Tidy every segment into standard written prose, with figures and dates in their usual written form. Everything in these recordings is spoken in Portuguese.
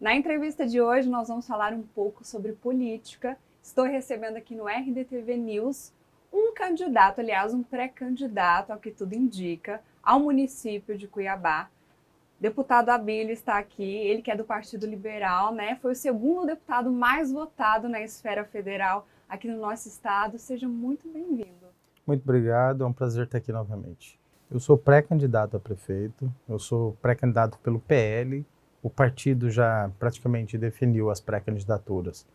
Na entrevista de hoje, nós vamos falar um pouco sobre política. Estou recebendo aqui no RDTV News um candidato, aliás, um pré-candidato, ao que tudo indica, ao município de Cuiabá. Deputado Abílio está aqui, ele que é do Partido Liberal, né? Foi o segundo deputado mais votado na esfera federal aqui no nosso estado. Seja muito bem-vindo. Muito obrigado, é um prazer estar aqui novamente. Eu sou pré-candidato a prefeito, eu sou pré-candidato pelo PL, o partido já praticamente definiu as pré-candidaturas.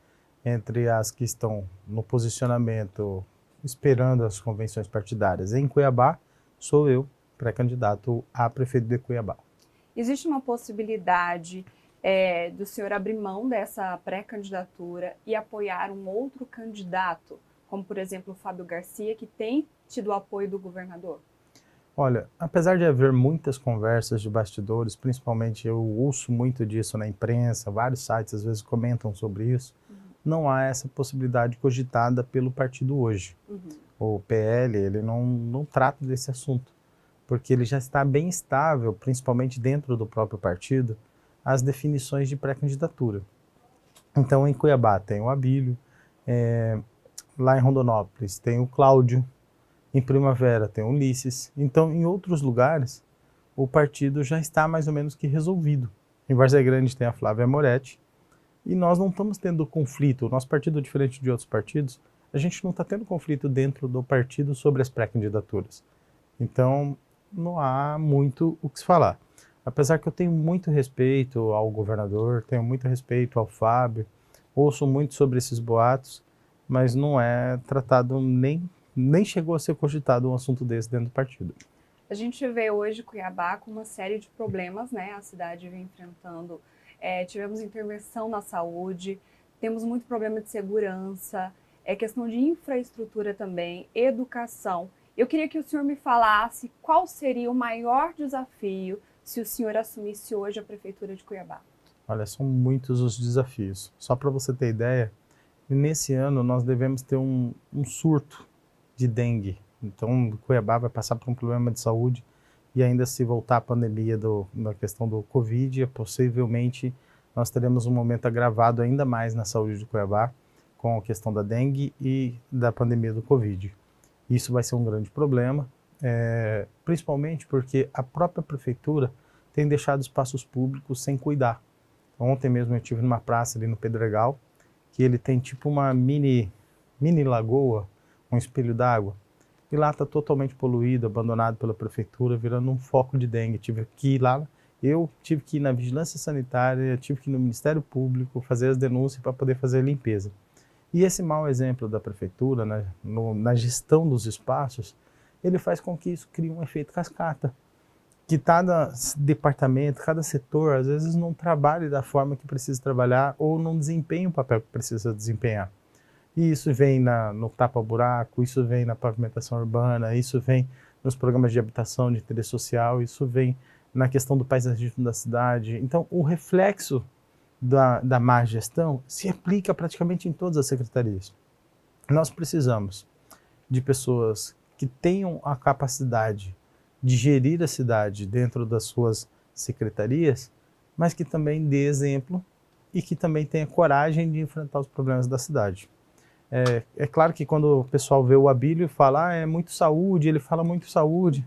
Entre as que estão no posicionamento, esperando as convenções partidárias em Cuiabá, sou eu, pré-candidato a prefeito de Cuiabá. Existe uma possibilidade do senhor abrir mão dessa pré-candidatura e apoiar um outro candidato, como por exemplo o Fábio Garcia, que tem tido o apoio do governador? Olha, apesar de haver muitas conversas de bastidores, principalmente eu ouço muito disso na imprensa, vários sites às vezes comentam sobre isso, não há essa possibilidade cogitada pelo partido hoje. O PL, ele não trata desse assunto, porque ele já está bem estável, principalmente dentro do próprio partido, as definições de pré-candidatura. Então, em Cuiabá tem o Abílio, lá em Rondonópolis tem o Cláudio, em Primavera tem o Ulisses. Então, em outros lugares, o partido já está mais ou menos que resolvido. Em Várzea Grande tem a Flávia Moretti, e nós não estamos tendo conflito. O nosso partido, diferente de outros partidos, a gente não está tendo conflito dentro do partido sobre as pré-candidaturas. Então, não há muito o que se falar. Apesar que eu tenho muito respeito ao governador, tenho muito respeito ao Fábio, ouço muito sobre esses boatos, mas não é tratado, nem chegou a ser cogitado um assunto desse dentro do partido. A gente vê hoje Cuiabá com uma série de problemas, né? A cidade vem enfrentando. Tivemos intervenção na saúde, temos muito problema de segurança, questão de infraestrutura também, educação. Eu queria que o senhor me falasse qual seria o maior desafio se o senhor assumisse hoje a Prefeitura de Cuiabá. Olha, são muitos os desafios. Só para você ter ideia, nesse ano nós devemos ter um surto de dengue. Então, Cuiabá vai passar por um problema de saúde e ainda se voltar a pandemia na questão do Covid, possivelmente nós teremos um momento agravado ainda mais na saúde de Cuiabá com a questão da dengue e da pandemia do Covid. Isso vai ser um grande problema, principalmente porque a própria prefeitura tem deixado espaços públicos sem cuidar. Ontem mesmo eu estive numa praça ali no Pedregal, que ele tem tipo uma mini lagoa, um espelho d'água, e lá está totalmente poluído, abandonado pela prefeitura, virando um foco de dengue. Eu tive que ir na vigilância sanitária, tive que ir no Ministério Público fazer as denúncias para poder fazer a limpeza. E esse mau exemplo da prefeitura, né, na gestão dos espaços, ele faz com que isso crie um efeito cascata, que cada departamento, cada setor, às vezes não trabalhe da forma que precisa trabalhar ou não desempenhe o papel que precisa desempenhar. E isso vem no tapa-buraco, isso vem na pavimentação urbana, isso vem nos programas de habitação de interesse social, isso vem na questão do paisagismo da cidade. Então, o reflexo da má gestão se aplica praticamente em todas as secretarias. Nós precisamos de pessoas que tenham a capacidade de gerir a cidade dentro das suas secretarias, mas que também dê exemplo e que também tenha coragem de enfrentar os problemas da cidade. É claro que quando o pessoal vê o Abílio e fala, é muito saúde, ele fala muito saúde.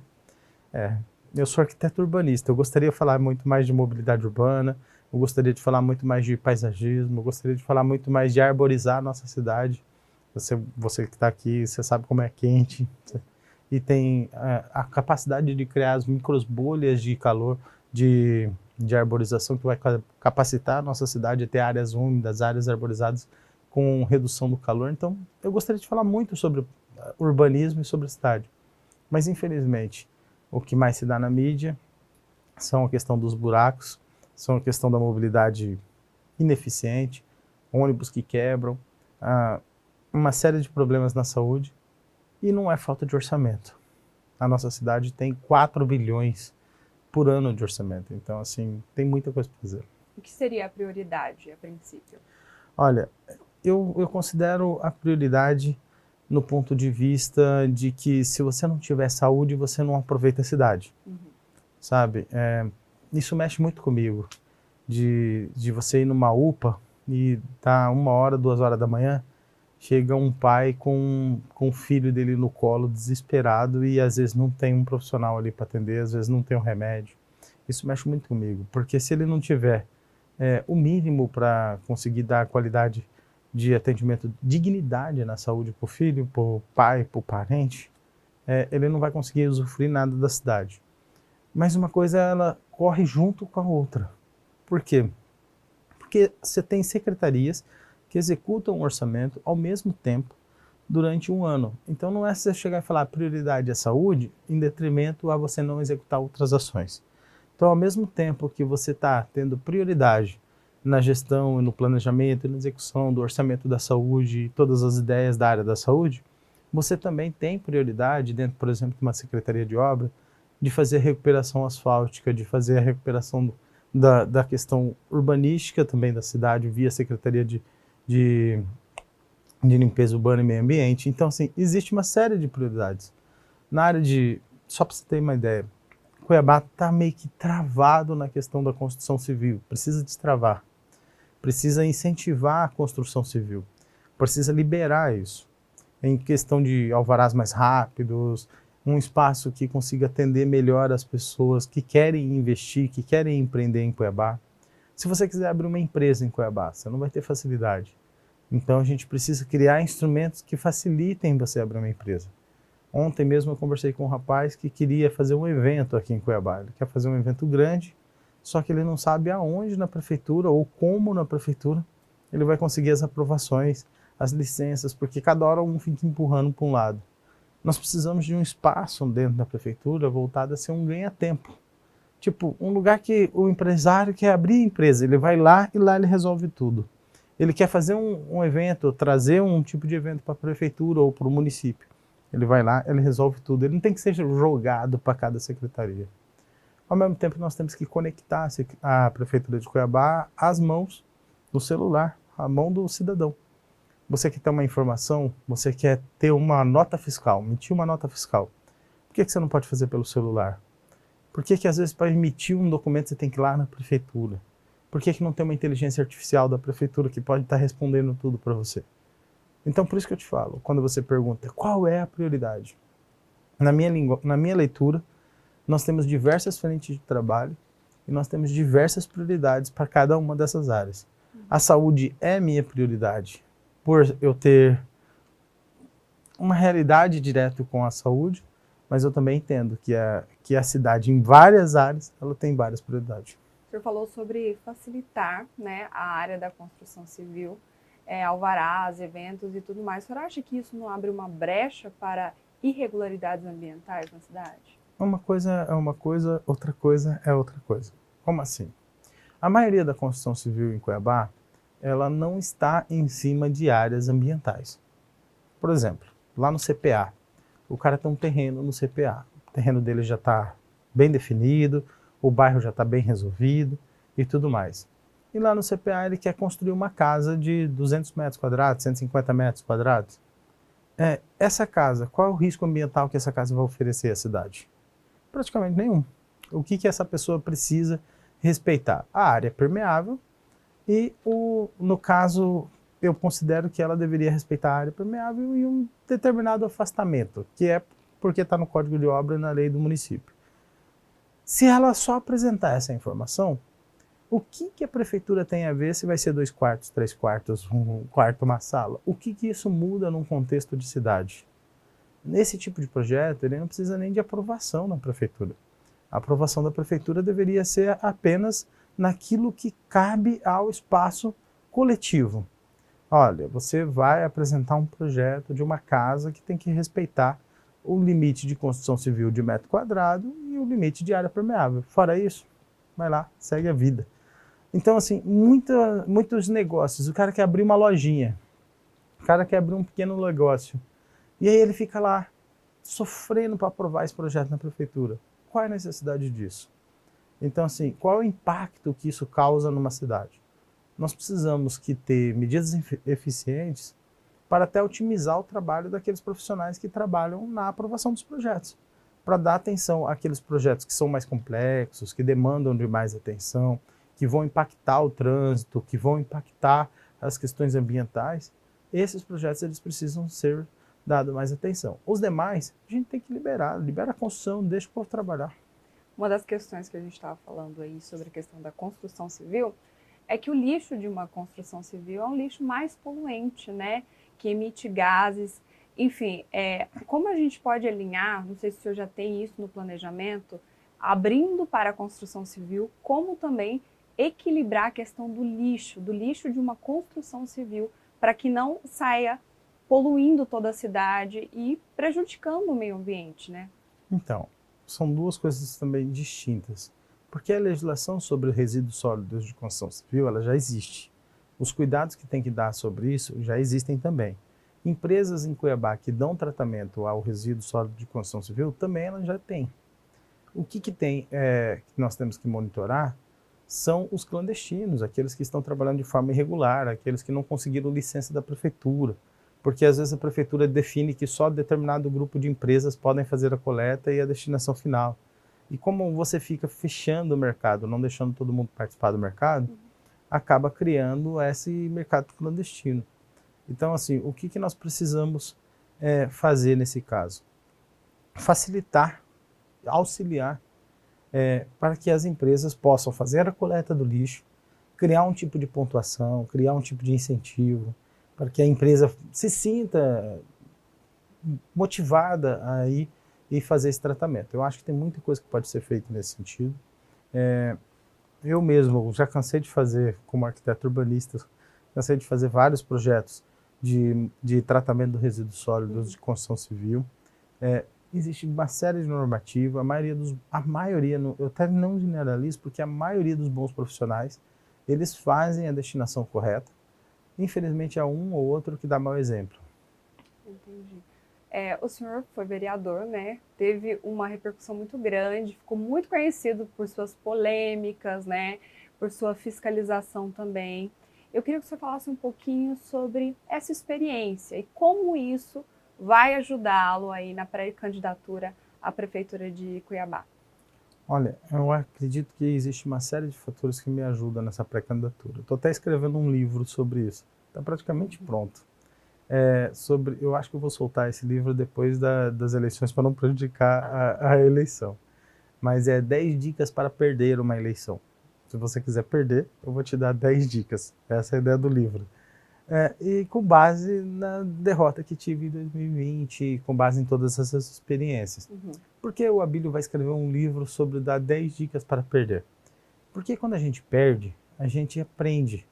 Eu sou arquiteto urbanista, eu gostaria de falar muito mais de mobilidade urbana, eu gostaria de falar muito mais de paisagismo, eu gostaria de falar muito mais de arborizar a nossa cidade. Você que está aqui, você sabe como é quente, e tem a capacidade de criar as microbolhas de calor, de arborização, que vai capacitar a nossa cidade a ter áreas úmidas, áreas arborizadas, com redução do calor. Então, eu gostaria de falar muito sobre urbanismo e sobre a cidade. Mas, infelizmente, o que mais se dá na mídia são a questão dos buracos, são a questão da mobilidade ineficiente, ônibus que quebram, uma série de problemas na saúde, e não é falta de orçamento. A nossa cidade tem 4 bilhões por ano de orçamento, então, assim, tem muita coisa para fazer. O que seria a prioridade, a princípio? Olha, eu considero a prioridade no ponto de vista de que se você não tiver saúde, você não aproveita a cidade, sabe? Isso mexe muito comigo. de você ir numa UPA e tá 1h, 2h da manhã, chega um pai com o filho dele no colo, desesperado, e às vezes não tem um profissional ali para atender, às vezes não tem um remédio. Isso mexe muito comigo, porque se ele não tiver o mínimo para conseguir dar qualidade de atendimento, dignidade na saúde para o filho, para o pai, para o parente, ele não vai conseguir usufruir nada da cidade. Mas uma coisa, ela corre junto com a outra. Por quê? Porque você tem secretarias que executam o orçamento ao mesmo tempo durante um ano. Então não é você chegar e falar prioridade à saúde em detrimento a você não executar outras ações. Então, ao mesmo tempo que você está tendo prioridade na gestão e no planejamento e na execução do orçamento da saúde e todas as ideias da área da saúde, você também tem prioridade dentro, por exemplo, de uma secretaria de obra, de fazer a recuperação asfáltica, de fazer a recuperação da questão urbanística também da cidade, via Secretaria de Limpeza Urbana e Meio Ambiente. Então, assim, existe uma série de prioridades. Na área de, só para você ter uma ideia, Cuiabá está meio que travado na questão da construção civil, precisa destravar, precisa incentivar a construção civil, precisa liberar isso. Em questão de alvarás mais rápidos, um espaço que consiga atender melhor as pessoas que querem investir, que querem empreender em Cuiabá. Se você quiser abrir uma empresa em Cuiabá, você não vai ter facilidade. Então a gente precisa criar instrumentos que facilitem você abrir uma empresa. Ontem mesmo eu conversei com um rapaz que queria fazer um evento aqui em Cuiabá. Ele quer fazer um evento grande, só que ele não sabe aonde na prefeitura ou como na prefeitura ele vai conseguir as aprovações, as licenças, porque cada hora um fica empurrando para um lado. Nós precisamos de um espaço dentro da prefeitura voltado a ser um ganha-tempo. Tipo, um lugar que o empresário quer abrir a empresa, ele vai lá e lá ele resolve tudo. Ele quer fazer um evento, trazer um tipo de evento para a prefeitura ou para o município. Ele vai lá, ele resolve tudo. Ele não tem que ser jogado para cada secretaria. Ao mesmo tempo, nós temos que conectar a Prefeitura de Cuiabá às mãos do celular, à mão do cidadão. Você quer ter uma informação, você quer ter uma nota fiscal, emitir uma nota fiscal. Por que você não pode fazer pelo celular? Por que às vezes para emitir um documento você tem que ir lá na prefeitura? Por que não tem uma inteligência artificial da prefeitura que pode estar respondendo tudo para você? Então, por isso que eu te falo, quando você pergunta qual é a prioridade, na minha leitura, nós temos diversas frentes de trabalho e nós temos diversas prioridades para cada uma dessas áreas. A saúde é minha prioridade, por eu ter uma realidade direta com a saúde, mas eu também entendo que a cidade, em várias áreas, ela tem várias prioridades. O senhor falou sobre facilitar, né, a área da construção civil, alvarás, eventos e tudo mais. O senhor acha que isso não abre uma brecha para irregularidades ambientais na cidade? Uma coisa é uma coisa, outra coisa é outra coisa. Como assim? A maioria da construção civil em Cuiabá, ela não está em cima de áreas ambientais. Por exemplo, lá no CPA, o cara tem um terreno no CPA. O terreno dele já está bem definido, o bairro já está bem resolvido e tudo mais. E lá no CPA ele quer construir uma casa de 200 metros quadrados, 150 metros quadrados. Essa casa, qual é o risco ambiental que essa casa vai oferecer à cidade? Praticamente nenhum. O que essa pessoa precisa respeitar? A área permeável e, no caso, eu considero que ela deveria respeitar a área permeável e um determinado afastamento, que é porque está no Código de Obra e na lei do município. Se ela só apresentar essa informação, o que a prefeitura tem a ver se vai ser 2 quartos, 3 quartos, um quarto, uma sala? O que isso muda num contexto de cidade? Nesse tipo de projeto, ele não precisa nem de aprovação na prefeitura. A aprovação da prefeitura deveria ser apenas naquilo que cabe ao espaço coletivo. Olha, você vai apresentar um projeto de uma casa que tem que respeitar o limite de construção civil de metro quadrado e o limite de área permeável. Fora isso, vai lá, segue a vida. Então, assim, muitos negócios, o cara quer abrir uma lojinha, o cara quer abrir um pequeno negócio, e aí ele fica lá, sofrendo para aprovar esse projeto na prefeitura. Qual é a necessidade disso? Então, assim, qual é o impacto que isso causa numa cidade? Nós precisamos ter medidas eficientes para até otimizar o trabalho daqueles profissionais que trabalham na aprovação dos projetos, para dar atenção àqueles projetos que são mais complexos, que demandam de mais atenção, que vão impactar o trânsito, que vão impactar as questões ambientais, esses projetos eles precisam ser dados mais atenção. Os demais, a gente tem que libera a construção, deixa o povo trabalhar. Uma das questões que a gente estava falando aí sobre a questão da construção civil é que o lixo de uma construção civil é um lixo mais poluente, né? Que emite gases. Enfim, como a gente pode alinhar, não sei se o senhor já tem isso no planejamento, abrindo para a construção civil, como também equilibrar a questão do lixo de uma construção civil, para que não saia poluindo toda a cidade e prejudicando o meio ambiente, né? Então, são duas coisas também distintas, porque a legislação sobre resíduos sólidos de construção civil, ela já existe. Os cuidados que tem que dar sobre isso já existem também. Empresas em Cuiabá que dão tratamento ao resíduo sólido de construção civil, também ela já tem. O que tem, que nós temos que monitorar são os clandestinos, aqueles que estão trabalhando de forma irregular, aqueles que não conseguiram licença da prefeitura, porque às vezes a prefeitura define que só determinado grupo de empresas podem fazer a coleta e a destinação final. E como você fica fechando o mercado, não deixando todo mundo participar do mercado, acaba criando esse mercado clandestino. Então, assim, o que nós precisamos fazer nesse caso? Facilitar, auxiliar, para que as empresas possam fazer a coleta do lixo, criar um tipo de pontuação, criar um tipo de incentivo, para que a empresa se sinta motivada a ir e fazer esse tratamento. Eu acho que tem muita coisa que pode ser feita nesse sentido. Eu mesmo já cansei de fazer, como arquiteto urbanista, cansei de fazer vários projetos de tratamento de resíduos sólidos de construção civil. Existe uma série de normativas, a maioria, eu até não generalizo, porque a maioria dos bons profissionais, eles fazem a destinação correta. Infelizmente, há um ou outro que dá mau exemplo. Entendi. O senhor foi vereador, né? Teve uma repercussão muito grande, ficou muito conhecido por suas polêmicas, né? Por sua fiscalização também. Eu queria que o senhor falasse um pouquinho sobre essa experiência e como isso vai ajudá-lo aí na pré-candidatura à Prefeitura de Cuiabá. Olha, eu acredito que existe uma série de fatores que me ajudam nessa pré-candidatura. Estou até escrevendo um livro sobre isso. Está praticamente pronto. Eu acho que eu vou soltar esse livro depois das eleições para não prejudicar a eleição. Mas 10 dicas para perder uma eleição. Se você quiser perder, eu vou te dar 10 dicas. Essa é a ideia do livro. E com base na derrota que tive em 2020, com base em todas essas experiências. Por que o Abílio vai escrever um livro sobre dar 10 dicas para perder? Porque quando a gente perde, a gente aprende.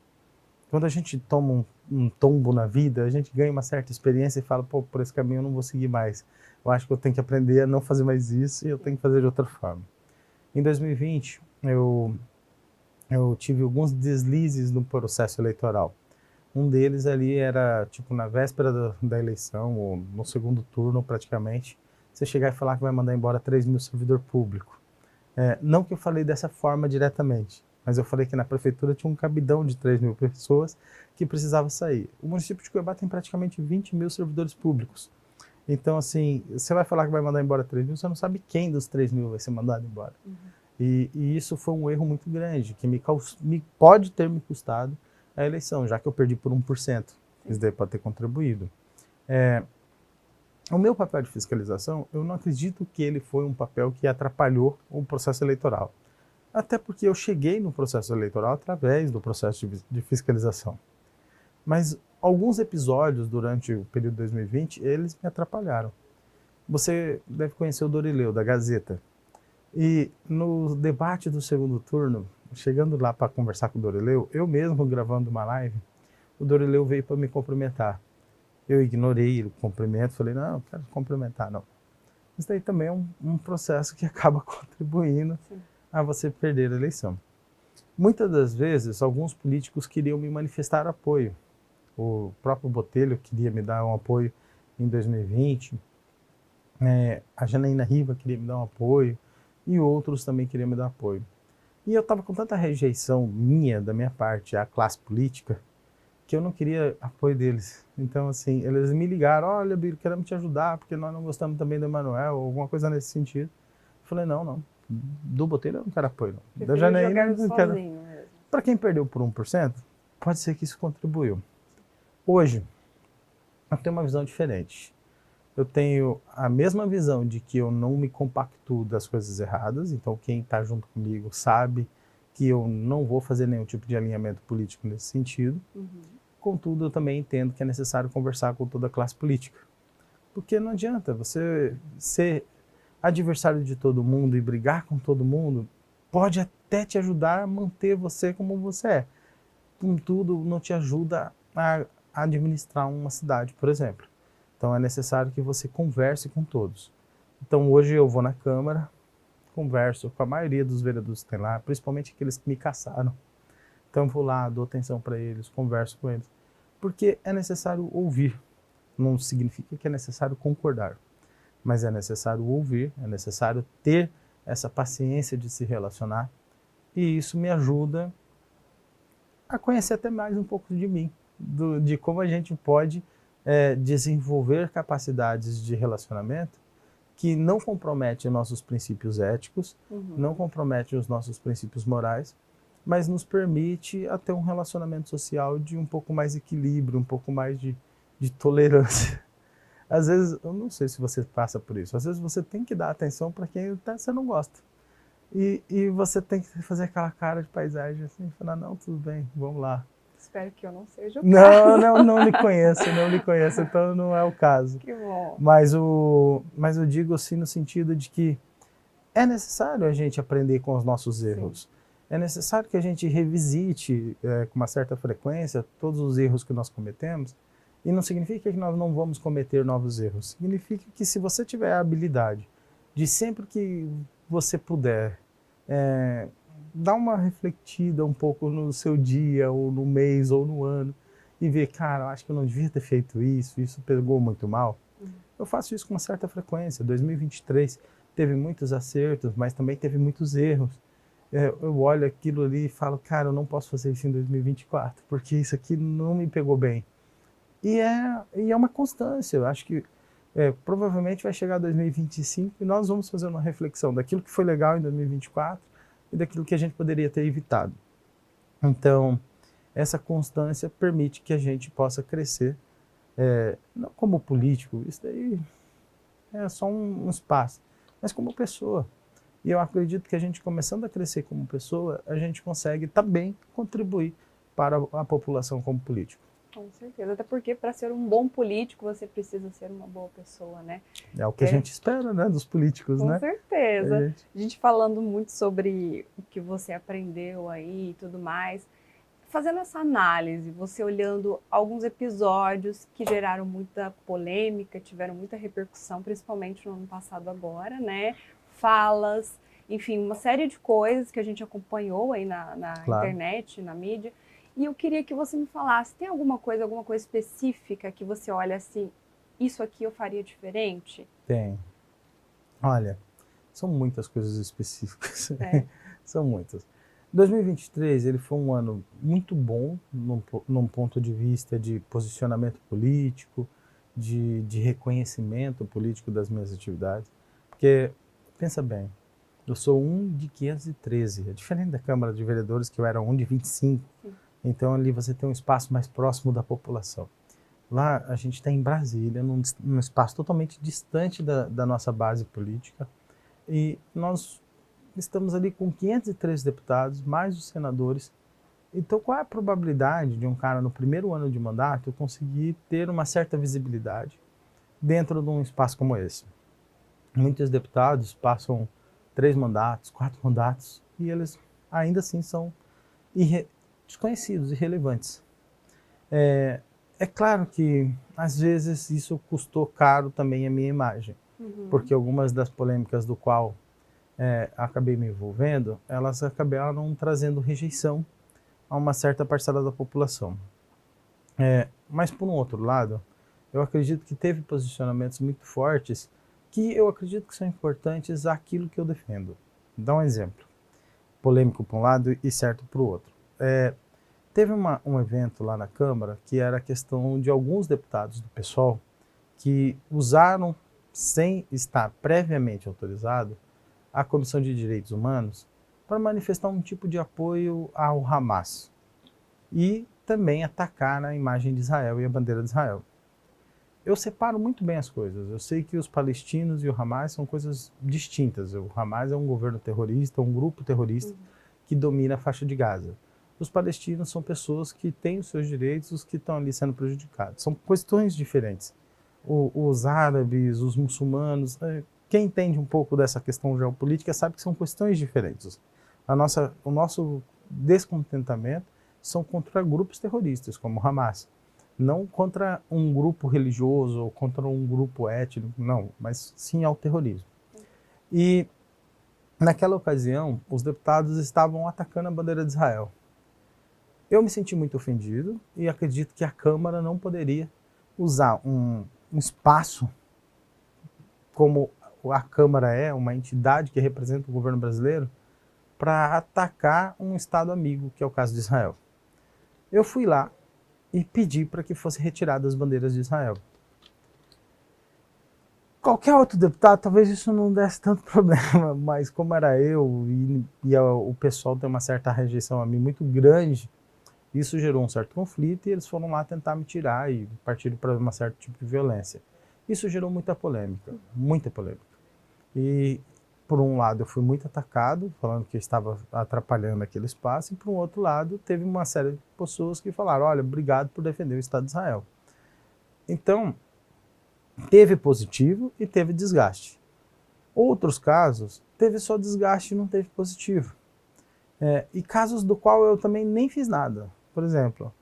Quando a gente toma um tombo na vida, a gente ganha uma certa experiência e fala, pô, por esse caminho eu não vou seguir mais. Eu acho que eu tenho que aprender a não fazer mais isso e eu tenho que fazer de outra forma. Em 2020, eu tive alguns deslizes no processo eleitoral. Um deles ali era, tipo, na véspera da eleição, ou no segundo turno praticamente, você chegar e falar que vai mandar embora 3 mil servidor público. Não que eu falei dessa forma diretamente, mas eu falei que na prefeitura tinha um cabidão de 3 mil pessoas que precisava sair. O município de Cuiabá tem praticamente 20 mil servidores públicos. Então, assim, você vai falar que vai mandar embora 3 mil, você não sabe quem dos 3 mil vai ser mandado embora. E isso foi um erro muito grande, que pode ter me custado a eleição, já que eu perdi por 1%. Isso daí pode ter contribuído. O meu papel de fiscalização, eu não acredito que ele foi um papel que atrapalhou o processo eleitoral. Até porque eu cheguei no processo eleitoral através do processo de fiscalização. Mas alguns episódios durante o período de 2020, eles me atrapalharam. Você deve conhecer o Dorileu, da Gazeta. E no debate do segundo turno, chegando lá para conversar com o Dorileu, eu mesmo gravando uma live, o Dorileu veio para me cumprimentar. Eu ignorei o cumprimento, falei, não quero cumprimentar, não. Isso daí também é um processo que acaba contribuindo a você perder a eleição. Muitas das vezes, alguns políticos queriam me manifestar apoio. O próprio Botelho queria me dar um apoio em 2020, a Janaína Riva queria me dar um apoio, e outros também queriam me dar apoio. E eu estava com tanta rejeição da minha parte, à classe política, que eu não queria apoio deles. Então, assim, eles me ligaram, olha, Bílio, queremos te ajudar, porque nós não gostamos também do Emanuel, alguma coisa nesse sentido. Eu falei, não, do Botelho eu não quero apoio, não. Da Janaína eu não quero. Para quem perdeu por 1%, pode ser que isso contribuiu. Hoje, eu tenho uma visão diferente. Eu tenho a mesma visão de que eu não me compactuo das coisas erradas, então quem está junto comigo sabe que eu não vou fazer nenhum tipo de alinhamento político nesse sentido. Contudo, eu também entendo que é necessário conversar com toda a classe política. Porque não adianta você ser adversário de todo mundo e brigar com todo mundo, pode até te ajudar a manter você como você é. Contudo, não te ajuda a administrar uma cidade, por exemplo. Então é necessário que você converse com todos. Então hoje eu vou na Câmara, converso com a maioria dos vereadores que tem lá, principalmente aqueles que me caçaram. Então eu vou lá, dou atenção para eles, converso com eles. Porque é necessário ouvir. Não significa que é necessário concordar, mas é necessário ouvir, é necessário ter essa paciência de se relacionar. E isso me ajuda a conhecer até mais um pouco de mim, de como a gente pode desenvolver capacidades de relacionamento que não comprometem nossos princípios éticos, não comprometem os nossos princípios morais, mas nos permite a ter um relacionamento social de um pouco mais equilíbrio, um pouco mais de tolerância. Às vezes, eu não sei se você passa por isso, às vezes você tem que dar atenção para quem até você não gosta. E você tem que fazer aquela cara de paisagem assim, falar, não, tudo bem, vamos lá. Espero que eu não seja o caso. Não lhe conheço, então não é o caso. Que bom. Mas eu digo assim no sentido de que é necessário a gente aprender com os nossos erros. Sim. É necessário que a gente revisite com uma certa frequência todos os erros que nós cometemos. E não significa que nós não vamos cometer novos erros. Significa que se você tiver a habilidade de sempre que você puder dar uma refletida um pouco no seu dia, ou no mês, ou no ano, e ver, cara, eu acho que eu não devia ter feito isso pegou muito mal. Eu faço isso com uma certa frequência. 2023 teve muitos acertos, mas também teve muitos erros. Eu olho aquilo ali e falo, cara, eu não posso fazer isso em 2024, porque isso aqui não me pegou bem. E é uma constância. Eu acho que provavelmente vai chegar 2025 e nós vamos fazer uma reflexão daquilo que foi legal em 2024 e daquilo que a gente poderia ter evitado. Então, essa constância permite que a gente possa crescer, não como político, isso daí é só um espaço, mas como pessoa. E eu acredito que a gente começando a crescer como pessoa, a gente consegue também contribuir para a população como político. Com certeza, até porque para ser um bom político você precisa ser uma boa pessoa, né? É o que a gente espera, né, dos políticos, Com né? certeza. A gente falando muito sobre o que você aprendeu aí e tudo mais, fazendo essa análise, você olhando alguns episódios que geraram muita polêmica, tiveram muita repercussão, principalmente no ano passado agora, né? Falas, enfim, uma série de coisas que a gente acompanhou aí na internet, na mídia. E eu queria que você me falasse, tem alguma coisa específica que você olha assim, isso aqui eu faria diferente? Tem. Olha, são muitas coisas específicas. São muitas. 2023 ele foi um ano muito bom num ponto de vista de posicionamento político, de reconhecimento político das minhas atividades. Porque, pensa bem, eu sou um de 513, é diferente da Câmara de Vereadores que eu era um de 25. Sim. Então ali você tem um espaço mais próximo da população. Lá a gente está em Brasília, num espaço totalmente distante da nossa base política, e nós estamos ali com 503 deputados, mais os senadores. Então qual é a probabilidade de um cara no primeiro ano de mandato conseguir ter uma certa visibilidade dentro de um espaço como esse? Muitos deputados passam 3 mandatos, 4 mandatos, e eles ainda assim são desconhecidos, irrelevantes. É claro que, às vezes, isso custou caro também a minha imagem, porque algumas das polêmicas do qual acabei me envolvendo, elas acabaram trazendo rejeição a uma certa parcela da população. Mas, por um outro lado, eu acredito que teve posicionamentos muito fortes que eu acredito que são importantes àquilo que eu defendo. Vou dar um exemplo. Polêmico para um lado e certo para o outro. Teve um evento lá na Câmara que era a questão de alguns deputados do PSOL que usaram, sem estar previamente autorizado, a Comissão de Direitos Humanos para manifestar um tipo de apoio ao Hamas e também atacar a imagem de Israel e a bandeira de Israel. Eu separo muito bem as coisas. Eu sei que os palestinos e o Hamas são coisas distintas. O Hamas é um governo terrorista, um grupo terrorista que domina a faixa de Gaza. Os palestinos são pessoas que têm os seus direitos, os que estão ali sendo prejudicados. São questões diferentes. Os árabes, os muçulmanos, quem entende um pouco dessa questão geopolítica sabe que são questões diferentes. O nosso descontentamento são contra grupos terroristas, como o Hamas. Não contra um grupo religioso ou contra um grupo étnico, não, mas sim ao terrorismo. E naquela ocasião, os deputados estavam atacando a bandeira de Israel. Eu me senti muito ofendido e acredito que a Câmara não poderia usar um espaço como a Câmara é, uma entidade que representa o governo brasileiro, para atacar um Estado amigo, que é o caso de Israel. Eu fui lá e pedi para que fossem retiradas as bandeiras de Israel. Qualquer outro deputado, talvez isso não desse tanto problema, mas como era eu o pessoal tem uma certa rejeição a mim muito grande, isso gerou um certo conflito e eles foram lá tentar me tirar e partiram para um certo tipo de violência. Isso gerou muita polêmica, muita polêmica. E, por um lado, eu fui muito atacado, falando que eu estava atrapalhando aquele espaço, e, por um outro lado, teve uma série de pessoas que falaram, olha, obrigado por defender o Estado de Israel. Então, teve positivo e teve desgaste. Outros casos, teve só desgaste e não teve positivo. E casos do qual eu também nem fiz nada. Por exemplo,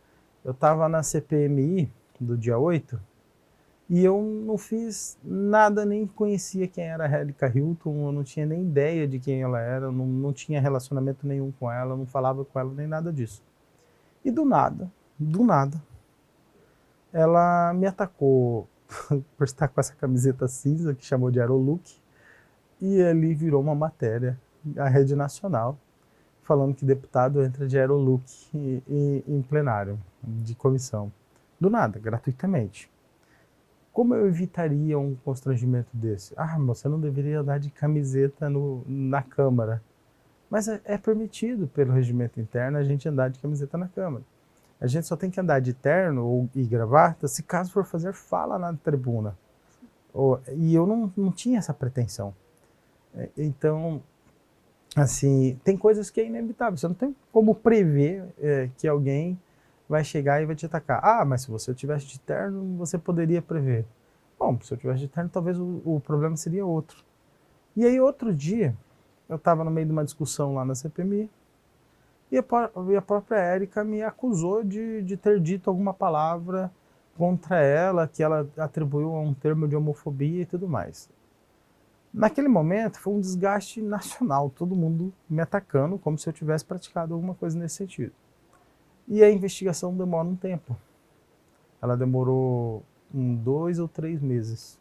eu estava na CPMI do dia 8 e eu não fiz nada, nem conhecia quem era a Angélica Hilton, eu não tinha nem ideia de quem ela era, eu não tinha relacionamento nenhum com ela, não falava com ela nem nada disso. E do nada, ela me atacou por estar com essa camiseta cinza que chamou de Aerolook e ali virou uma matéria, a Rede Nacional, falando que deputado entra de Aerolook em plenário, de comissão. Do nada, gratuitamente. Como eu evitaria um constrangimento desse? Ah, você não deveria andar de camiseta na Câmara. Mas é permitido pelo regimento interno a gente andar de camiseta na Câmara. A gente só tem que andar de terno e gravata se caso for fazer fala na tribuna. E eu não tinha essa pretensão. Então, assim, tem coisas que é inevitável. Você não tem como prever que alguém vai chegar e vai te atacar. Ah, mas se você tivesse de terno, você poderia prever. Bom, se eu tivesse de terno, talvez o problema seria outro. E aí, outro dia, eu estava no meio de uma discussão lá na CPMI e a própria Érica me acusou de ter dito alguma palavra contra ela, que ela atribuiu a um termo de homofobia e tudo mais. Naquele momento, foi um desgaste nacional, todo mundo me atacando como se eu tivesse praticado alguma coisa nesse sentido. E a investigação demora um tempo. Ela demorou 2 ou 3 meses.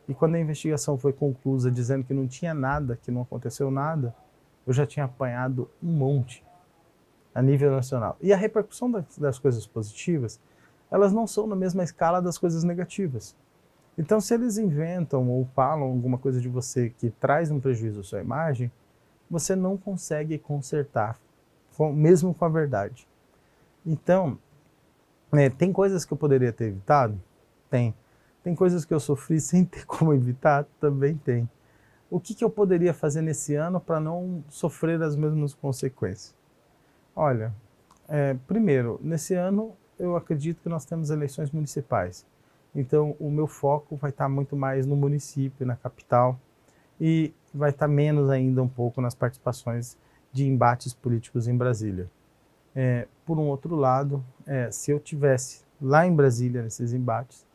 E quando a investigação foi conclusa dizendo que não tinha nada, que não aconteceu nada, eu já tinha apanhado um monte a nível nacional. E a repercussão das coisas positivas, elas não são na mesma escala das coisas negativas. Então, se eles inventam ou falam alguma coisa de você que traz um prejuízo à sua imagem, você não consegue consertar, mesmo com a verdade. Então, tem coisas que eu poderia ter evitado? Tem. Tem coisas que eu sofri sem ter como evitar? Também tem. O que eu poderia fazer nesse ano para não sofrer as mesmas consequências? Olha, primeiro, nesse ano eu acredito que nós temos eleições municipais. Então, o meu foco vai estar muito mais no município, na capital, e vai estar menos ainda um pouco nas participações de embates políticos em Brasília. Por um outro lado, se eu tivesse lá em Brasília, nesses embates,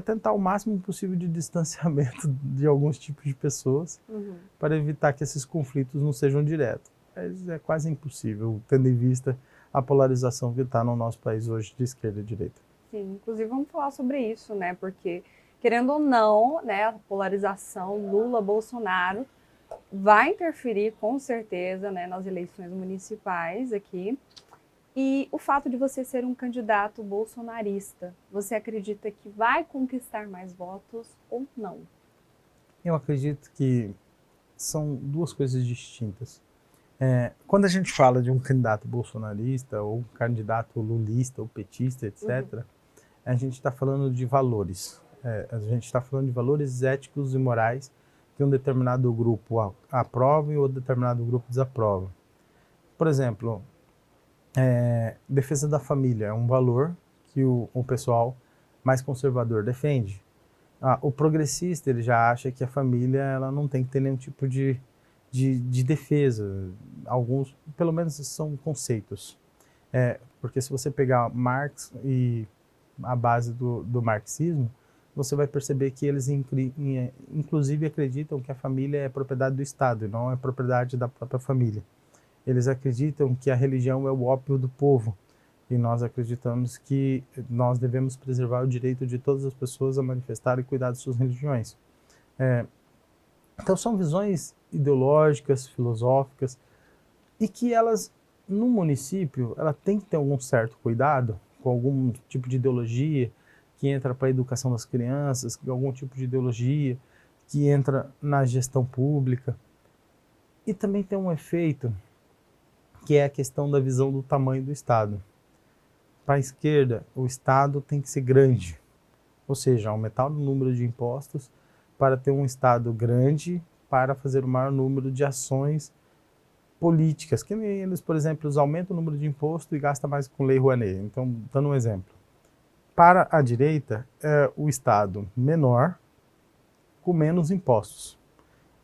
tentar o máximo possível de distanciamento de alguns tipos de pessoas para evitar que esses conflitos não sejam diretos. Mas é quase impossível, tendo em vista a polarização que está no nosso país hoje de esquerda e direita. Sim, inclusive vamos falar sobre isso, né? Porque, querendo ou não, né, a polarização Lula-Bolsonaro vai interferir com certeza, né, nas eleições municipais aqui. E o fato de você ser um candidato bolsonarista, você acredita que vai conquistar mais votos ou não? Eu acredito que são duas coisas distintas. Quando a gente fala de um candidato bolsonarista, ou um candidato lulista, ou petista, etc., a gente está falando de valores. A gente está falando de valores éticos e morais que um determinado grupo aprova e outro determinado grupo desaprova. Por exemplo, defesa da família é um valor que o pessoal mais conservador defende. O progressista ele já acha que a família ela não tem que ter nenhum tipo de defesa. Alguns, pelo menos, são conceitos. Porque se você pegar Marx e a base do marxismo, você vai perceber que eles inclusive acreditam que a família é propriedade do Estado e não é propriedade da própria família. Eles acreditam que a religião é o ópio do povo e nós acreditamos que nós devemos preservar o direito de todas as pessoas a manifestar e cuidar de suas religiões. Então são visões ideológicas, filosóficas, e que elas, no município, ela tem que ter algum certo cuidado com algum tipo de ideologia que entra para a educação das crianças, algum tipo de ideologia que entra na gestão pública. E também tem um efeito que é a questão da visão do tamanho do Estado. Para a esquerda, o Estado tem que ser grande, ou seja, aumentar o número de impostos para ter um Estado grande para fazer o maior número de ações políticas, que nem eles, por exemplo, eles aumentam o número de imposto e gastam mais com Lei Rouanet. Então, dando um exemplo. Para a direita, é o Estado menor com menos impostos.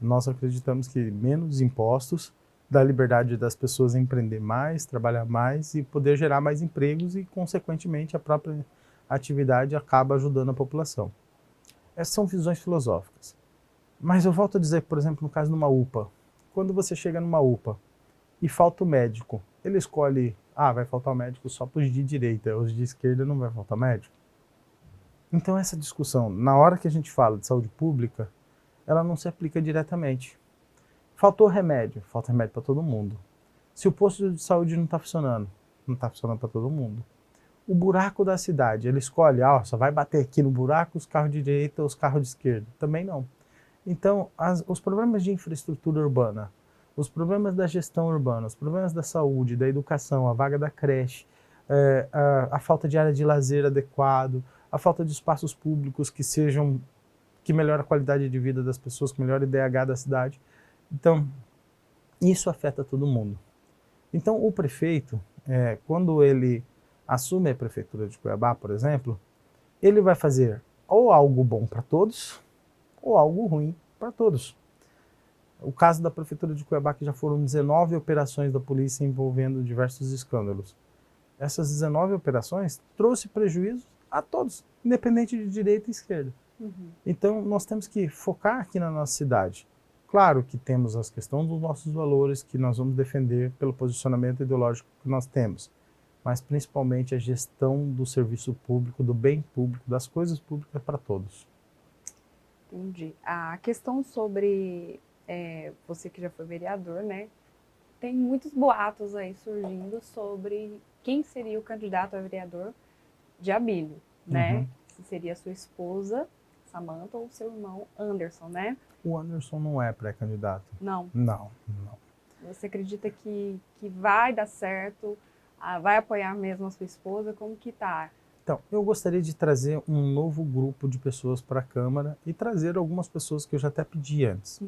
Nós acreditamos que menos impostos dá liberdade das pessoas empreender mais, trabalhar mais e poder gerar mais empregos e, consequentemente, a própria atividade acaba ajudando a população. Essas são visões filosóficas. Mas eu volto a dizer, por exemplo, no caso de uma UPA, quando você chega numa UPA e falta o médico, ele escolhe, vai faltar o médico só para os de direita, os de esquerda não vai faltar médico. Então essa discussão, na hora que a gente fala de saúde pública, ela não se aplica diretamente. Faltou remédio, falta remédio para todo mundo. Se o posto de saúde não está funcionando, não está funcionando para todo mundo. O buraco da cidade, ele escolhe, só vai bater aqui no buraco os carros de direita ou os carros de esquerda. Também não. Então, os problemas de infraestrutura urbana, os problemas da gestão urbana, os problemas da saúde, da educação, a vaga da creche, a falta de área de lazer adequado, a falta de espaços públicos que melhorem a qualidade de vida das pessoas, que melhorem o IDH da cidade. Então, isso afeta todo mundo. Então, o prefeito, quando ele assume a prefeitura de Cuiabá, por exemplo, ele vai fazer ou algo bom para todos, ou algo ruim para todos. O caso da Prefeitura de Cuiabá, que já foram 19 operações da polícia envolvendo diversos escândalos. Essas 19 operações trouxe prejuízo a todos, independente de direita e esquerda. Então, nós temos que focar aqui na nossa cidade. Claro que temos as questões dos nossos valores, que nós vamos defender pelo posicionamento ideológico que nós temos, mas principalmente a gestão do serviço público, do bem público, das coisas públicas para todos. Entendi. A questão sobre você que já foi vereador, né? Tem muitos boatos aí surgindo sobre quem seria o candidato a vereador de Abílio, né? Se seria a sua esposa, Samantha, ou seu irmão Anderson, né? O Anderson não é pré-candidato. Não? Não. Você acredita que vai dar certo? Vai apoiar mesmo a sua esposa? Como que tá? Então, eu gostaria de trazer um novo grupo de pessoas para a Câmara e trazer algumas pessoas que eu já até pedi antes.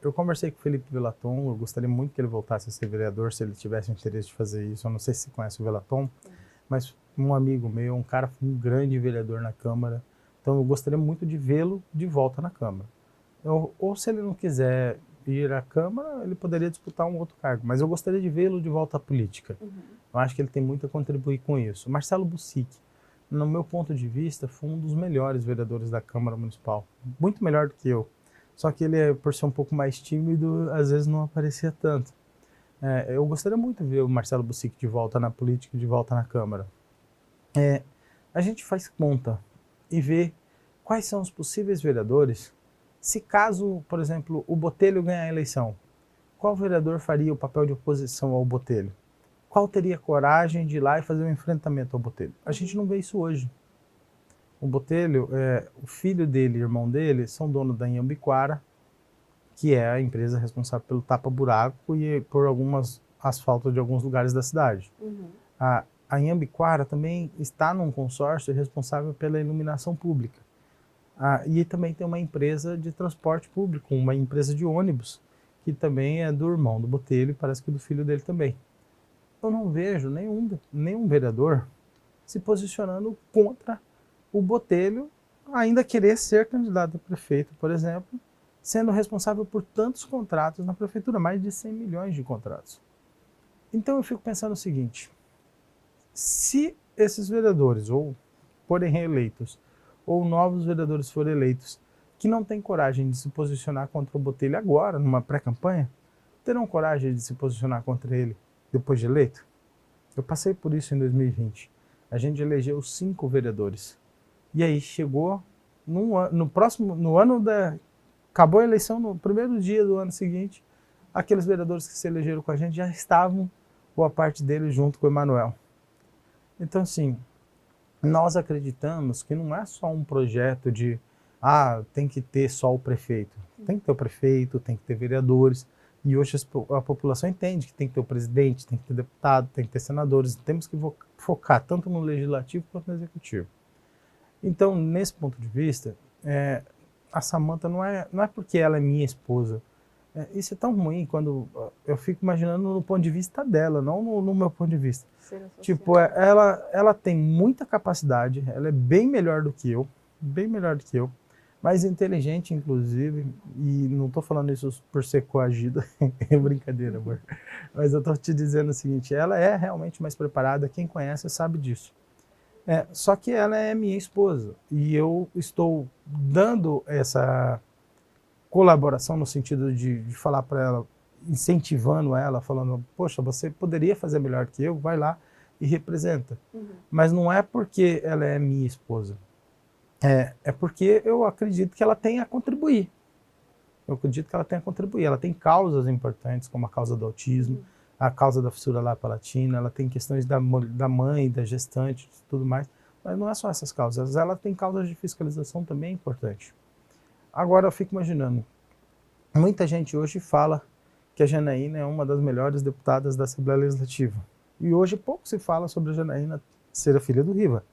Eu conversei com o Felipe Velaton, eu gostaria muito que ele voltasse a ser vereador, se ele tivesse interesse de fazer isso. Eu não sei se você conhece o Velaton, mas um amigo meu, um grande vereador na Câmara. Então, eu gostaria muito de vê-lo de volta na Câmara. Ou se ele não quiser ir à Câmara, ele poderia disputar um outro cargo, mas eu gostaria de vê-lo de volta à política. Eu acho que ele tem muito a contribuir com isso. Marcelo Bussic, no meu ponto de vista, foi um dos melhores vereadores da Câmara Municipal. Muito melhor do que eu. Só que ele, por ser um pouco mais tímido, às vezes não aparecia tanto. Eu gostaria muito de ver o Marcelo Bussic de volta na política, de volta na Câmara. A gente faz conta e vê quais são os possíveis vereadores. Se caso, por exemplo, o Botelho ganhar a eleição, qual vereador faria o papel de oposição ao Botelho? Qual teria coragem de ir lá e fazer um enfrentamento ao Botelho? A gente não vê isso hoje. O Botelho, o filho dele e o irmão dele são donos da Inhambiquara, que é a empresa responsável pelo tapa-buraco e por algumas asfalto de alguns lugares da cidade. A Iambiquara também está num consórcio responsável pela iluminação pública. E também tem uma empresa de transporte público, uma empresa de ônibus, que também é do irmão do Botelho e parece que do filho dele também. Eu não vejo nenhum vereador se posicionando contra o Botelho, ainda querer ser candidato a prefeito, por exemplo, sendo responsável por tantos contratos na prefeitura, mais de 100 milhões de contratos. Então eu fico pensando o seguinte, se esses vereadores ou forem reeleitos, ou novos vereadores forem eleitos, que não têm coragem de se posicionar contra o Botelho agora, numa pré-campanha, terão coragem de se posicionar contra ele depois de eleito? Eu passei por isso em 2020. A gente elegeu 5 vereadores. E aí chegou acabou a eleição, no primeiro dia do ano seguinte, aqueles vereadores que se elegeram com a gente já estavam, boa parte deles, junto com o Emanuel. Então, assim, nós acreditamos que não é só um projeto de tem que ter só o prefeito. Tem que ter o prefeito, tem que ter vereadores. E hoje a população entende que tem que ter o presidente, tem que ter deputado, tem que ter senadores. Temos que focar tanto no legislativo quanto no executivo. Então, nesse ponto de vista, a Samantha não é porque ela é minha esposa. Isso é tão ruim quando eu fico imaginando no ponto de vista dela, não no meu ponto de vista. Tipo, ela tem muita capacidade, ela é bem melhor do que eu, mais inteligente, inclusive, e não estou falando isso por ser coagida, é brincadeira, amor. Mas eu estou te dizendo o seguinte, ela é realmente mais preparada, quem conhece sabe disso. Só que ela é minha esposa, e eu estou dando essa colaboração no sentido de falar para ela, incentivando ela, falando, poxa, você poderia fazer melhor que eu, vai lá e representa. Mas não é porque ela é minha esposa, é porque eu acredito que ela tem a contribuir. Ela tem causas importantes, como a causa do autismo, a causa da fissura lapalatina, ela tem questões da mãe, da gestante, tudo mais. Mas não é só essas causas, ela tem causas de fiscalização também importantes. Agora eu fico imaginando, muita gente hoje fala que a Janaína é uma das melhores deputadas da Assembleia Legislativa. E hoje pouco se fala sobre a Janaína ser a filha do Riva.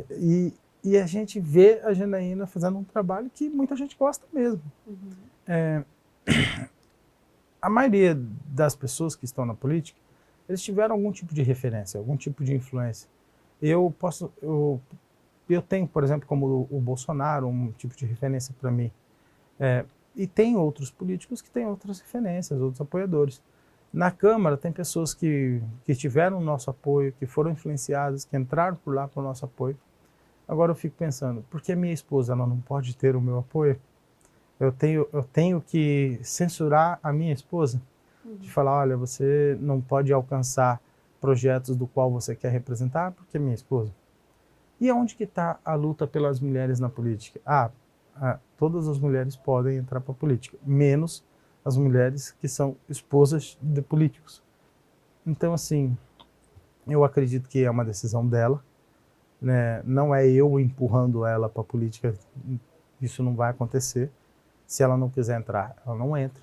E a gente vê a Janaína fazendo um trabalho que muita gente gosta mesmo. A maioria das pessoas que estão na política, eles tiveram algum tipo de referência, algum tipo de influência. Eu tenho, por exemplo, como o Bolsonaro, um tipo de referência para mim. E tem outros políticos que têm outras referências, outros apoiadores. Na Câmara tem pessoas que tiveram o nosso apoio, que foram influenciadas, que entraram por lá para o nosso apoio. Agora eu fico pensando, por que minha esposa ela não pode ter o meu apoio? Eu tenho que censurar a minha esposa? De falar, olha, você não pode alcançar projetos do qual você quer representar porque é minha esposa. E onde que está a luta pelas mulheres na política? Todas as mulheres podem entrar para a política, menos as mulheres que são esposas de políticos. Então, assim, eu acredito que é uma decisão dela, né? Não é eu empurrando ela para a política, isso não vai acontecer. Se ela não quiser entrar, ela não entra.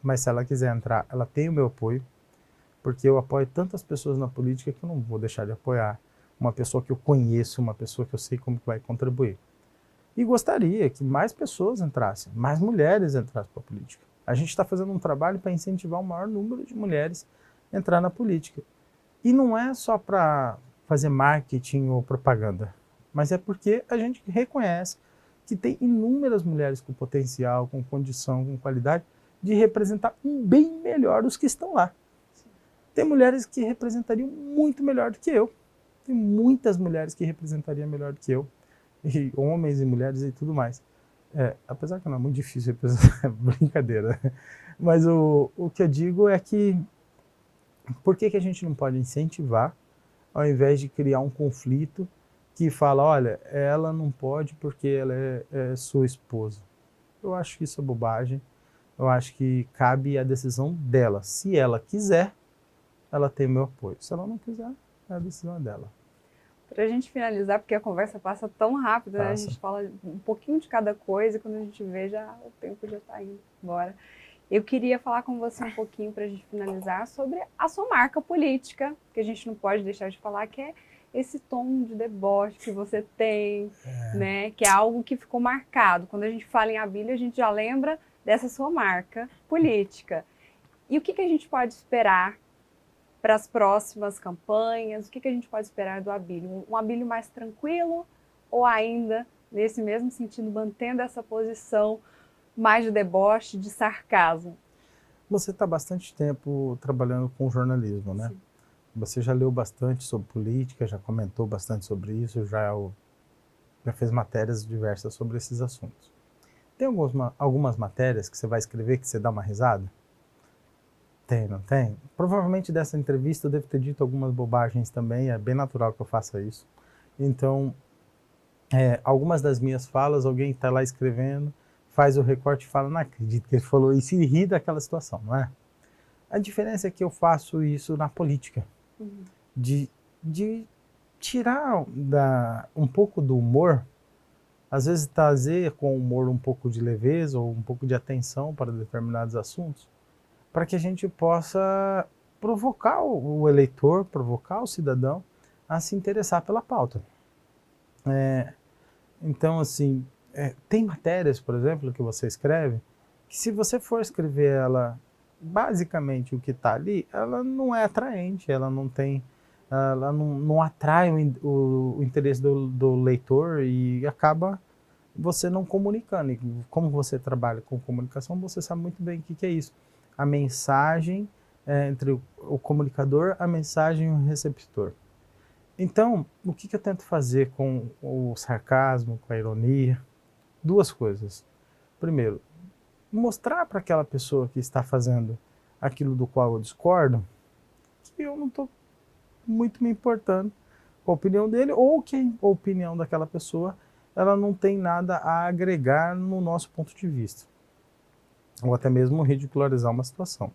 Mas se ela quiser entrar, ela tem o meu apoio, porque eu apoio tantas pessoas na política que eu não vou deixar de apoiar uma pessoa que eu conheço, uma pessoa que eu sei como que vai contribuir. E gostaria que mais pessoas entrassem, mais mulheres entrassem para a política. A gente está fazendo um trabalho para incentivar o maior número de mulheres a entrar na política. E não é só para fazer marketing ou propaganda, mas é porque a gente reconhece que tem inúmeras mulheres com potencial, com condição, com qualidade de representar bem melhor os que estão lá. Tem mulheres que representariam muito melhor do que eu. Tem muitas mulheres que representariam melhor do que eu. E homens e mulheres e tudo mais. Apesar que não é muito difícil representar, brincadeira. Mas o que eu digo é que por que a gente não pode incentivar, ao invés de criar um conflito que fala, olha, ela não pode porque ela é sua esposa. Eu acho que isso é bobagem. Eu acho que cabe a decisão dela. Se ela quiser, ela tem meu apoio. Se ela não quiser, a decisão é dela. Pra gente finalizar, porque a conversa passa tão rápido, né? A Passa. gente fala um pouquinho de cada coisa e quando a gente vê, o tempo já tá indo embora. Eu queria falar com você um pouquinho para a gente finalizar sobre a sua marca política, que a gente não pode deixar de falar, que é esse tom de deboche que você tem, né? Que é algo que ficou marcado. Quando a gente fala em Abílio, a gente já lembra dessa sua marca política. E o que a gente pode esperar para as próximas campanhas? O que a gente pode esperar do Abílio? Um Abílio mais tranquilo ou ainda, nesse mesmo sentido, mantendo essa posição mais de deboche, de sarcasmo? Você está bastante tempo trabalhando com jornalismo, né? Sim. Você já leu bastante sobre política, já comentou bastante sobre isso, já fez matérias diversas sobre esses assuntos. Tem algumas matérias que você vai escrever que você dá uma risada? Tem, não tem? Provavelmente dessa entrevista eu devo ter dito algumas bobagens também, é bem natural que eu faça isso. Então, algumas das minhas falas, alguém está lá escrevendo, faz o recorte e fala, não acredito que ele falou isso, e ri daquela situação, não é? A diferença é que eu faço isso na política, de tirar um pouco do humor, às vezes trazer com o humor um pouco de leveza ou um pouco de atenção para determinados assuntos, para que a gente possa provocar o eleitor, provocar o cidadão a se interessar pela pauta. Então, assim, tem matérias, por exemplo, que você escreve, que se você for escrever ela, basicamente o que está ali, ela não é atraente, ela não atrai o interesse do leitor e acaba você não comunicando. E como você trabalha com comunicação, você sabe muito bem o que é isso. A mensagem entre o comunicador, a mensagem e o receptor. Então, o que eu tento fazer com o sarcasmo, com a ironia? Duas coisas. Primeiro, mostrar para aquela pessoa que está fazendo aquilo do qual eu discordo que eu não estou muito me importando com a opinião dele ou que a opinião daquela pessoa ela não tem nada a agregar no nosso ponto de vista. Ou até mesmo ridicularizar uma situação.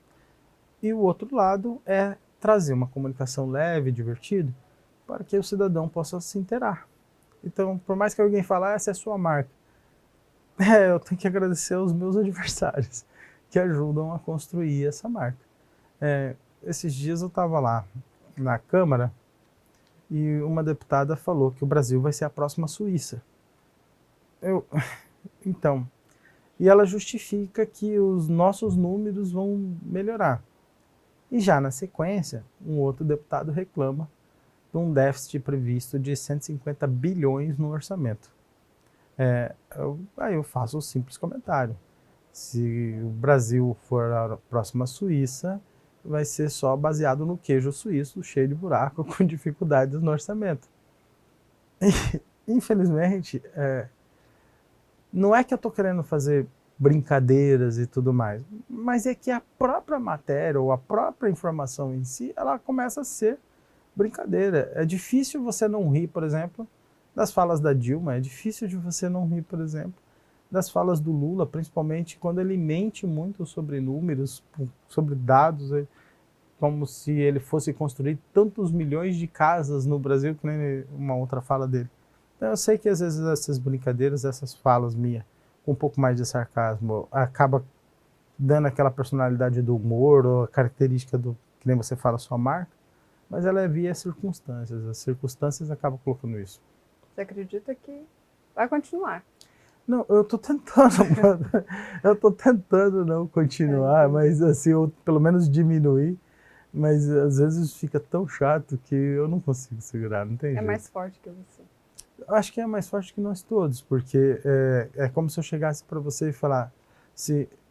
E o outro lado é trazer uma comunicação leve, divertida, para que o cidadão possa se inteirar. Então, por mais que alguém fale, essa é a sua marca, eu tenho que agradecer aos meus adversários, que ajudam a construir essa marca. Esses dias eu estava lá na Câmara e uma deputada falou que o Brasil vai ser a próxima Suíça. Então, e ela justifica que os nossos números vão melhorar. E já na sequência, um outro deputado reclama de um déficit previsto de 150 bilhões no orçamento. Aí eu faço o simples comentário. Se o Brasil for a próxima Suíça, vai ser só baseado no queijo suíço, cheio de buraco, com dificuldades no orçamento. E, infelizmente, não é que eu estou querendo fazer brincadeiras e tudo mais, mas é que a própria matéria ou a própria informação em si, ela começa a ser brincadeira. É difícil você não rir, por exemplo, das falas da Dilma, é difícil de você não rir, por exemplo, das falas do Lula, principalmente quando ele mente muito sobre números, sobre dados, como se ele fosse construir tantos milhões de casas no Brasil, que nem uma outra fala dele. Então eu sei que às vezes essas brincadeiras, essas falas minhas, com um pouco mais de sarcasmo, acaba dando aquela personalidade do humor, ou a característica do, que nem você fala, sua marca, mas ela é via circunstâncias, as circunstâncias acabam colocando isso. Você acredita que vai continuar? Não, eu tô tentando não continuar, mas assim, eu pelo menos diminuir, mas às vezes fica tão chato que eu não consigo segurar, não tem jeito. É mais forte que você. Acho que é mais forte que nós todos, porque é como se eu chegasse para você e falar,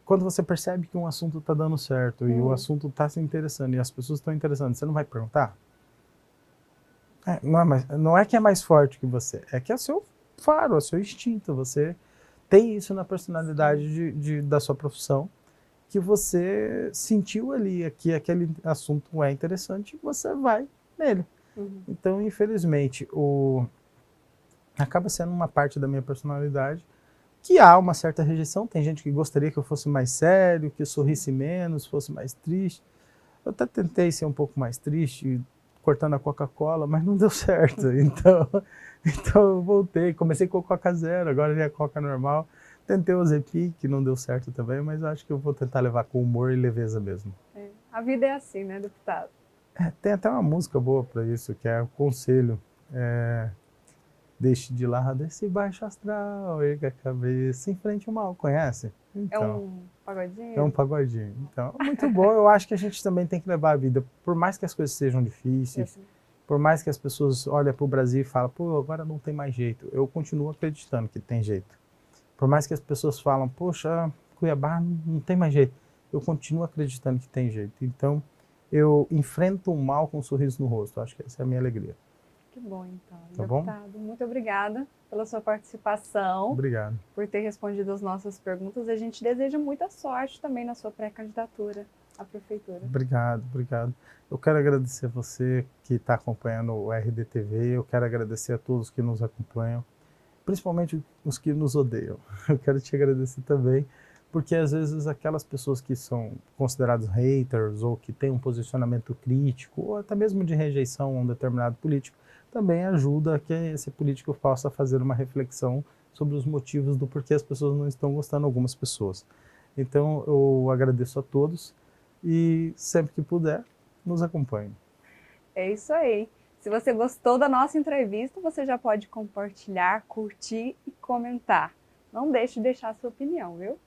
quando você percebe que um assunto está dando certo e o assunto está se interessando e as pessoas estão interessando, você não vai perguntar? Não é que é mais forte que você, é que é o seu faro, é o seu instinto, você tem isso na personalidade da sua profissão, que você sentiu ali que aquele assunto é interessante e você vai nele. Então, infelizmente, acaba sendo uma parte da minha personalidade que há uma certa rejeição. Tem gente que gostaria que eu fosse mais sério, que eu sorrisse menos, fosse mais triste. Eu até tentei ser um pouco mais triste cortando a Coca-Cola, mas não deu certo. Então eu voltei, comecei com a Coca Zero, agora já é Coca normal. Tentei o Zepic, não deu certo também, mas acho que eu vou tentar levar com humor e leveza mesmo. A vida é assim, né, deputado? Tem até uma música boa para isso, que é o conselho. Deixe de lado esse baixo astral, erga a cabeça, enfrente o mal. Conhece? É Então, um pagodinho? é um pagodinho. Então, muito bom. Eu acho que a gente também tem que levar a vida, por mais que as coisas sejam difíceis, por mais que as pessoas olhem para o Brasil e falem, pô, agora não tem mais jeito. Eu continuo acreditando que tem jeito. Por mais que as pessoas falam, poxa, Cuiabá não tem mais jeito. Eu continuo acreditando que tem jeito. Então, eu enfrento o mal com um sorriso no rosto. Acho que essa é a minha alegria. Que bom, então. Tá bom? Deputado, muito obrigada pela sua participação, Obrigado. por ter respondido as nossas perguntas. A gente deseja muita sorte também na sua pré-candidatura à prefeitura. Obrigado, obrigado. Eu quero agradecer a você que está acompanhando o RDTV, eu quero agradecer a todos que nos acompanham, principalmente os que nos odeiam. Eu quero te agradecer também, porque às vezes aquelas pessoas que são considerados haters ou que têm um posicionamento crítico ou até mesmo de rejeição a um determinado político, também ajuda a que esse político possa fazer uma reflexão sobre os motivos do porquê as pessoas não estão gostando, algumas pessoas. Então eu agradeço a todos e sempre que puder, nos acompanhe. É isso aí. Se você gostou da nossa entrevista, você já pode compartilhar, curtir e comentar. Não deixe de deixar a sua opinião, viu?